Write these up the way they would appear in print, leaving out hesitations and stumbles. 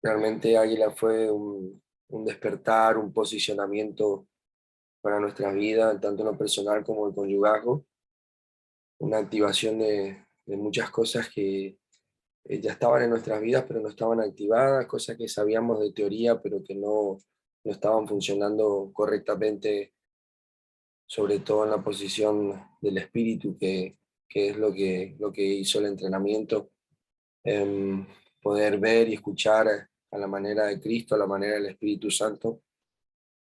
Realmente Águila fue un despertar, un posicionamiento para nuestras vidas, tanto en lo personal como el conyugajo, una activación de muchas cosas que ya estaban en nuestras vidas, pero no estaban activadas, cosas que sabíamos de teoría, pero que no estaban funcionando correctamente, sobre todo en la posición del espíritu, que es lo que hizo el entrenamiento. Em, Poder ver y escuchar a la manera de Cristo, a la manera del Espíritu Santo.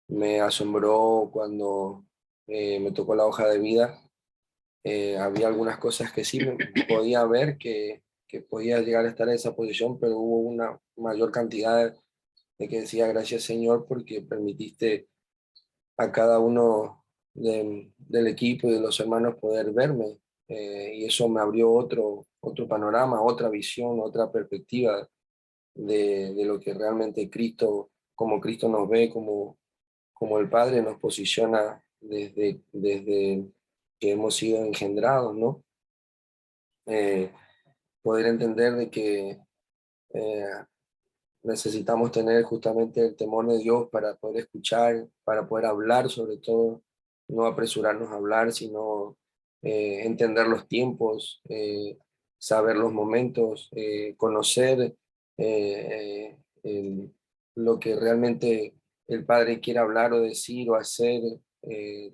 Me asombró cuando me tocó la hoja de vida. Había algunas cosas que sí me podía ver que podía llegar a estar en esa posición, pero hubo una mayor cantidad de que decía gracias Señor porque permitiste a cada uno del equipo y de los hermanos poder verme. Y eso me abrió otro panorama, otra visión, otra perspectiva de lo que realmente Cristo, como Cristo nos ve, como el Padre nos posiciona desde que hemos sido engendrados, ¿no? Eh, Poder entender de que eh, necesitamos tener justamente el temor de Dios para poder escuchar, para poder hablar sobre todo, no apresurarnos a hablar, sino entender los tiempos, saber los momentos, conocer lo que realmente el Padre quiere hablar o decir o hacer,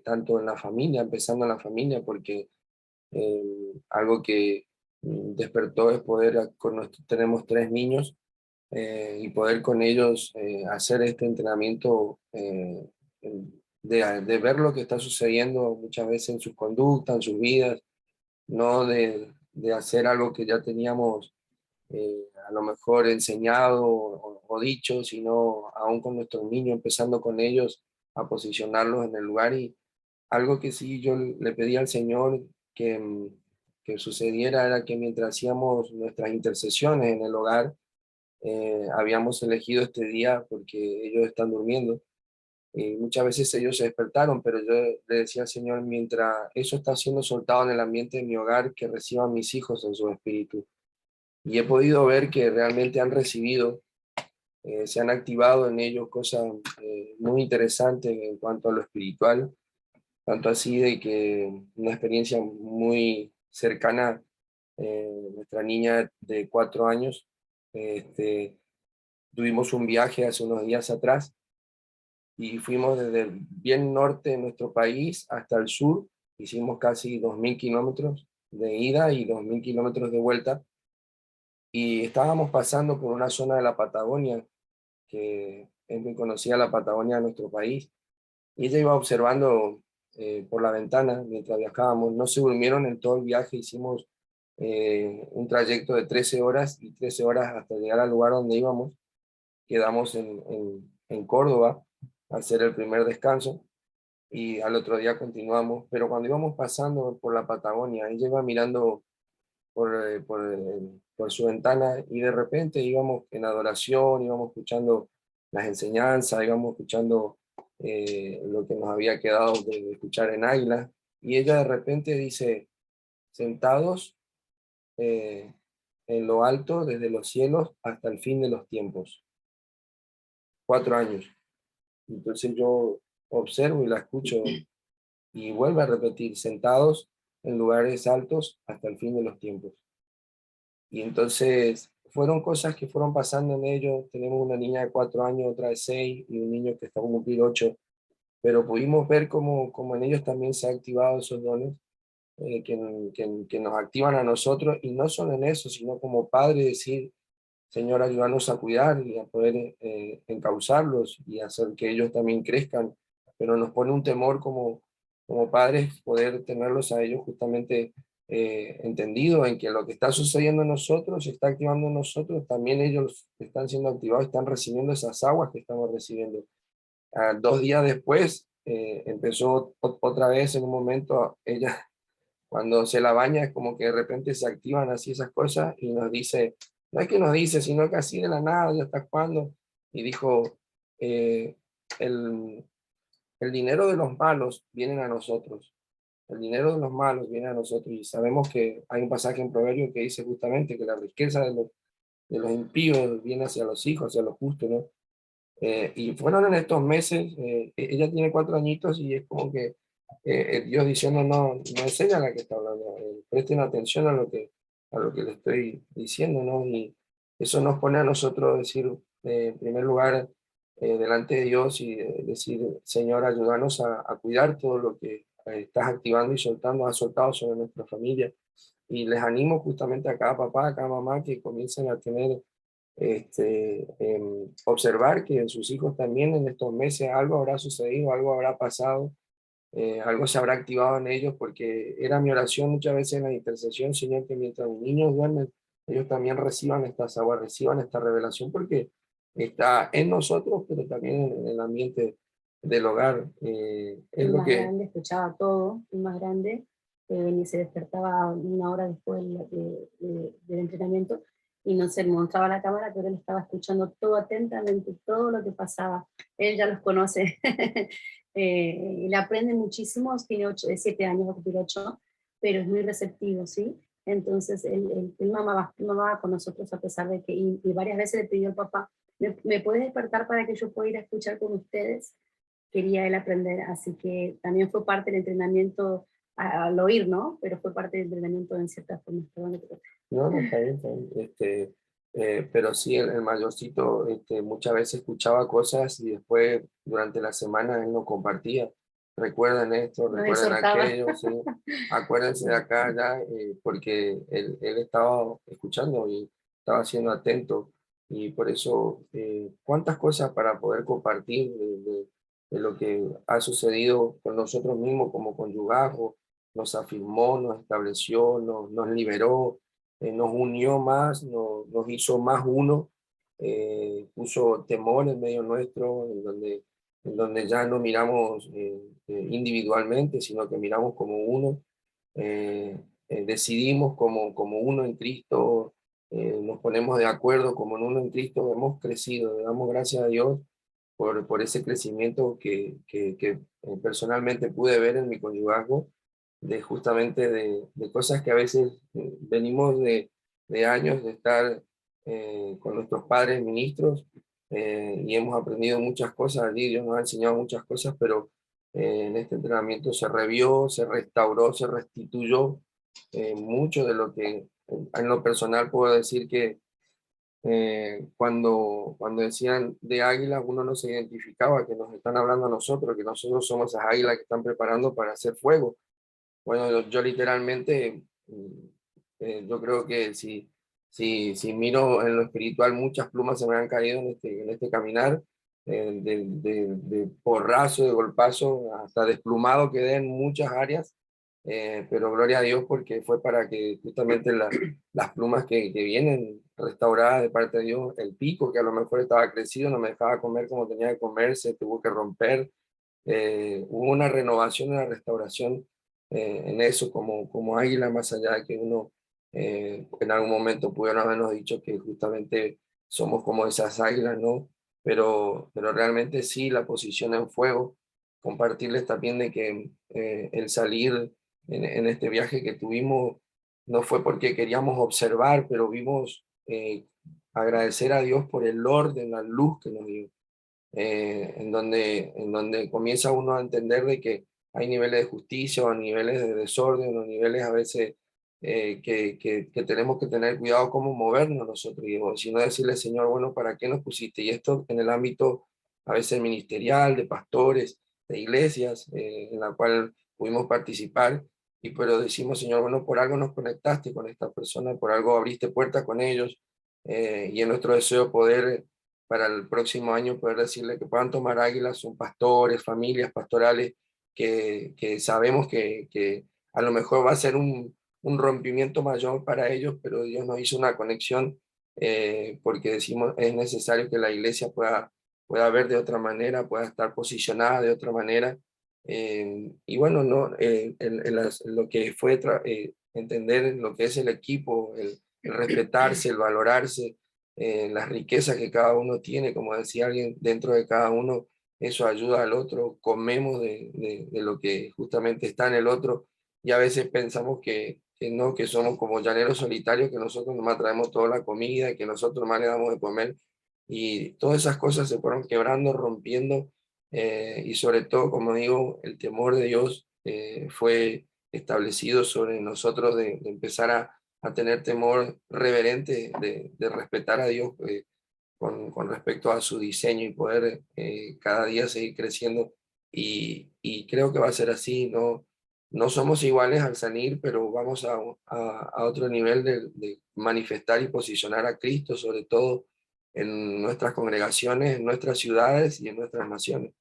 tanto en la familia, empezando en la familia, porque algo que despertó es poder, tenemos tres niños, y poder con ellos hacer este entrenamiento, de ver lo que está sucediendo muchas veces en sus conductas, en sus vidas, no de hacer algo que ya teníamos a lo mejor enseñado o dicho, sino aún con nuestros niños, empezando con ellos a posicionarlos en el lugar. Y algo que sí yo le pedí al Señor que sucediera era que mientras hacíamos nuestras intercesiones en el hogar, habíamos elegido este día porque ellos están durmiendo y muchas veces ellos se despertaron, pero yo le decía al Señor, mientras eso está siendo soltado en el ambiente de mi hogar, que reciban mis hijos en su espíritu. Y he podido ver que realmente han recibido, se han activado en ellos cosas muy interesantes en cuanto a lo espiritual, tanto así de que una experiencia muy cercana, nuestra niña de 4 años, este, tuvimos un viaje hace unos días atrás y fuimos desde el bien norte de nuestro país hasta el sur. Hicimos casi 2.000 kilómetros de ida y 2.000 kilómetros de vuelta. Y estábamos pasando por una zona de la Patagonia, que es muy conocida la Patagonia de nuestro país. Y ella iba observando por la ventana mientras viajábamos. No se durmieron en todo el viaje. Hicimos un trayecto de 13 horas y 13 horas hasta llegar al lugar donde íbamos. Quedamos en Córdoba a hacer el primer descanso y al otro día continuamos, pero cuando íbamos pasando por la Patagonia, ella iba mirando por su ventana y de repente íbamos en adoración, íbamos escuchando las enseñanzas, íbamos escuchando lo que nos había quedado de escuchar en Águila, y ella de repente dice, sentados eh, en lo alto, desde los cielos hasta el fin de los tiempos, 4 años. Entonces yo observo y la escucho y vuelve a repetir, sentados en lugares altos hasta el fin de los tiempos. Y entonces fueron cosas que fueron pasando en ellos. Tenemos una niña de 4 años, otra de 6 y un niño que está por cumplir 8, pero pudimos ver cómo en ellos también se han activado esos dones, que nos activan a nosotros, y no solo en eso, sino como padre decir, Señor, ayúdanos a cuidar y a poder encauzarlos y hacer que ellos también crezcan, pero nos pone un temor como padres poder tenerlos a ellos justamente entendido en que lo que está sucediendo en nosotros, se está activando en nosotros, también ellos están siendo activados, están recibiendo esas aguas que estamos recibiendo. 2 días después empezó otra vez en un momento, ella cuando se la baña es como que de repente se activan así esas cosas y nos dice, no es que nos dice, sino que así de la nada ya está jugando. Y dijo, eh, el, el dinero de los malos viene a nosotros. El dinero de los malos viene a nosotros. Y sabemos que hay un pasaje en Proverbio que dice justamente que la riqueza de los impíos viene hacia los hijos, hacia los justos, ¿no? Y fueron en estos meses, ella tiene 4 añitos y es como que Dios diciendo, no, no es ella la que está hablando, presten atención a lo que le estoy diciendo, ¿no? Y eso nos pone a nosotros decir, en primer lugar, delante de Dios y decir, Señor, ayúdanos a cuidar todo lo que estás activando y soltando, has soltado sobre nuestra familia. Y les animo justamente a cada papá, a cada mamá que comiencen a tener observar que en sus hijos también en estos meses algo habrá sucedido, algo habrá pasado, algo se habrá activado en ellos, porque era mi oración muchas veces en la intercesión, Señor, que mientras los niños duermen, ellos también reciban estas aguas, reciban esta revelación, porque está en nosotros, pero también en el ambiente del hogar. Es El lo más que... grande escuchaba todo, el más grande venía y se despertaba 1 hora después del entrenamiento y no se mostraba la cámara, pero él estaba escuchando todo atentamente, todo lo que pasaba. Él ya los conoce. Y le aprende muchísimo, tiene 7 años, va a cumplir 8, pero es muy receptivo, ¿sí? Entonces, él mamaba con nosotros a pesar de que, y varias veces le pidió al papá, ¿me puedes despertar para que yo pueda ir a escuchar con ustedes? Quería él aprender, así que también fue parte del entrenamiento al oír, ¿no? Pero fue parte del entrenamiento en cierta forma. No, no, está bien, está bien. Pero sí, el mayorcito muchas veces escuchaba cosas y después durante la semana él no compartía. Recuerden esto, Nos recuerden exhortaba. aquello, sí. Acuérdense de acá ya, porque él estaba escuchando y estaba siendo atento. Y por eso, cuántas cosas para poder compartir de lo que ha sucedido con nosotros mismos como conyugados, nos afirmó, nos estableció, nos liberó, nos unió más, nos hizo más uno, puso temor en medio nuestro, en donde ya no miramos individualmente, sino que miramos como uno, eh, decidimos como uno en Cristo, nos ponemos de acuerdo como en uno en Cristo, hemos crecido, le damos gracias a Dios por ese crecimiento que personalmente pude ver en mi conyugazgo, de justamente de cosas que a veces venimos de años de estar con nuestros padres ministros, y hemos aprendido muchas cosas allí, Dios nos ha enseñado muchas cosas, pero en este entrenamiento se revió, se restauró, se restituyó mucho de lo que en lo personal puedo decir que cuando decían de águilas, uno no se identificaba que nos están hablando a nosotros, que nosotros somos esas águilas que están preparando para hacer fuego. Bueno, yo literalmente, yo creo que si miro en lo espiritual, muchas plumas se me han caído en este caminar, de porrazo, de golpazo, hasta desplumado quedé en muchas áreas, pero gloria a Dios porque fue para que justamente las plumas que vienen restauradas de parte de Dios, el pico que a lo mejor estaba crecido, no me dejaba comer como tenía que comer, se tuvo que romper, hubo una renovación, una restauración en eso como águila, más allá de que uno en algún momento pudieron habernos dicho que justamente somos como esas águilas, ¿no? Pero realmente sí, la posición en fuego, compartirles también de que el salir en este viaje que tuvimos no fue porque queríamos observar, pero vimos agradecer a Dios por el orden, la luz que nos dio, en donde comienza uno a entender de que hay niveles de justicia o niveles de desorden o niveles a veces que tenemos que tener cuidado cómo movernos nosotros, y si no decirle, Señor, bueno, ¿para qué nos pusiste? Y esto en el ámbito a veces ministerial, de pastores, de iglesias, en la cual pudimos participar, y pero decimos, Señor, bueno, por algo nos conectaste con esta persona, por algo abriste puertas con ellos, y en nuestro deseo poder para el próximo año poder decirle que puedan tomar águilas, son pastores, familias pastorales, que sabemos que a lo mejor va a ser un rompimiento mayor para ellos, pero Dios nos hizo una conexión, porque decimos es necesario que la iglesia pueda ver de otra manera, pueda estar posicionada de otra manera. Y bueno, no, lo que fue entender lo que es el equipo, el respetarse, el valorarse, las riquezas que cada uno tiene, como decía alguien, dentro de cada uno, eso ayuda al otro, comemos de lo que justamente está en el otro, y a veces pensamos no, que somos como llaneros solitarios, que nosotros nomás traemos toda la comida, que nosotros nomás le damos de comer, y todas esas cosas se fueron quebrando, rompiendo, y sobre todo, como digo, el temor de Dios fue establecido sobre nosotros de empezar a tener temor reverente, de respetar a Dios con respecto a su diseño y poder cada día seguir creciendo. Y creo que va a ser así, no, no somos iguales al salir, pero vamos a otro nivel de manifestar y posicionar a Cristo, sobre todo en nuestras congregaciones, en nuestras ciudades y en nuestras naciones.